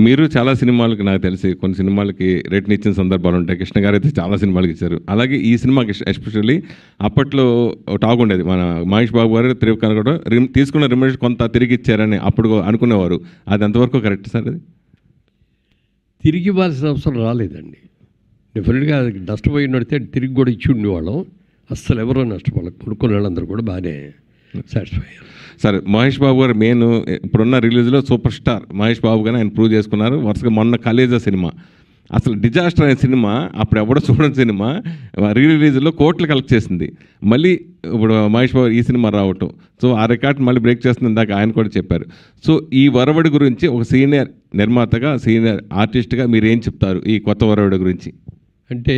మీరు చాలా సినిమాలకి నాకు తెలిసి కొన్ని సినిమాలకి రేట్ని ఇచ్చిన సందర్భాలు ఉంటాయి. కృష్ణ గారు అయితే చాలా సినిమాలకి ఇచ్చారు. అలాగే ఈ సినిమాకి ఎస్పెషల్లీ అప్పట్లో టాక్ ఉండేది, మన మహేష్ బాబు గారు త్రివిక్రమ్ కూడా తీసుకున్న రిమ్యూనరేషన్ కొంత తిరిగి ఇచ్చారని అప్పుడు అనుకునేవారు. అది ఎంతవరకు కరెక్ట్ సార్? అది తిరిగి ఇవ్వాల్సిన అవసరం రాలేదండి. డెఫినెట్గా అది నష్టపోయి నడితే తిరిగి కూడా ఇచ్చి ఉండేవాళ్ళం. అస్సలు ఎవరో నష్టపోవాలి, కొనుక్కునే వాళ్ళందరూ కూడా బాగానే సాటిస్ఫై అయ్యారు. సరే, మహేష్ బాబు గారు మెయిన్ ఇప్పుడున్న రిలీజ్లో సూపర్ స్టార్ మహేష్ బాబు గారు ఆయన ప్రూవ్ చేసుకున్నారు. వరుసగా మొన్న కలేజా సినిమా అసలు డిజాస్టర్ అయిన సినిమా, అప్పుడు ఎవడో చూడని సినిమా రిలీజ్లో కోట్లు కలెక్ట్ చేసింది. మళ్ళీ ఇప్పుడు మహేష్ బాబు ఈ సినిమా రావటం, సో ఆ రికార్డ్ మళ్ళీ బ్రేక్ చేస్తుంది. ఇందాక ఆయన కూడా చెప్పారు. సో ఈ వరవడి గురించి ఒక సీనియర్ నిర్మాతగా, సీనియర్ ఆర్టిస్ట్గా మీరు ఏం చెప్తారు ఈ కొత్త వరవడి గురించి? అంటే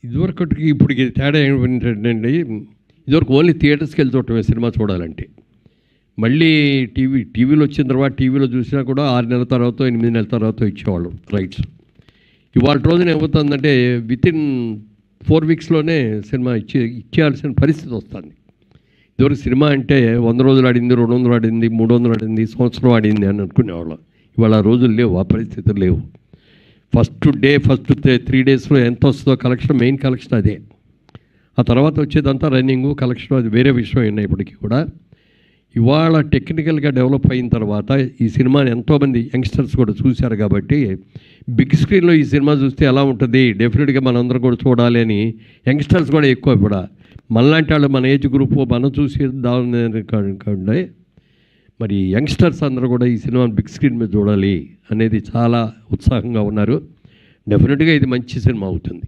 ఇదివరకటికి ఇప్పటికి తేడా ఏంటంటే, ఇదివరకు ఓన్లీ థియేటర్స్కి వెళ్ళి చూడటమే సినిమా చూడాలంటే. మళ్ళీ టీవీలో వచ్చిన తర్వాత టీవీలో చూసినా కూడా 6 నెలల తర్వాత 8 నెలల తర్వాత ఇచ్చేవాళ్ళు రైట్స్. ఇవాళ రోజున ఏమవుతుందంటే వితిన్ 4 వీక్స్లోనే సినిమా ఇచ్చేయాల్సిన పరిస్థితి వస్తుంది. ఇదివరకు సినిమా అంటే 100 రోజులు ఆడింది, 200 ఆడింది, 300 ఆడింది, సంవత్సరం ఆడింది అని అనుకునేవాళ్ళం. ఇవాళ ఆ రోజులు లేవు, ఆ పరిస్థితులు లేవు. ఫస్ట్ 3 డేస్లో ఎంత వస్తుందో కలెక్షన్, మెయిన్ కలెక్షన్ అదే. ఆ తర్వాత వచ్చేదంతా రన్నింగు, కలెక్షన్, అది వేరే విషయం అయినా ఇప్పటికీ కూడా. ఇవాళ టెక్నికల్గా డెవలప్ అయిన తర్వాత ఈ సినిమాని ఎంతోమంది యంగ్స్టర్స్ కూడా చూశారు కాబట్టి బిగ్ స్క్రీన్లో ఈ సినిమా చూస్తే ఎలా ఉంటుంది, డెఫినెట్గా మనందరం కూడా చూడాలి అని యంగ్స్టర్స్ కూడా ఎక్కువ. ఇప్పుడు మనలాంటి వాళ్ళు, మన ఏజ్ గ్రూప్ మనం చూసి దాని మరి యంగ్స్టర్స్ అందరూ కూడా ఈ సినిమాని బిగ్ స్క్రీన్ మీద చూడాలి అనేది చాలా ఉత్సాహంగా ఉన్నారు. డెఫినెట్గా ఇది మంచి సినిమా అవుతుంది.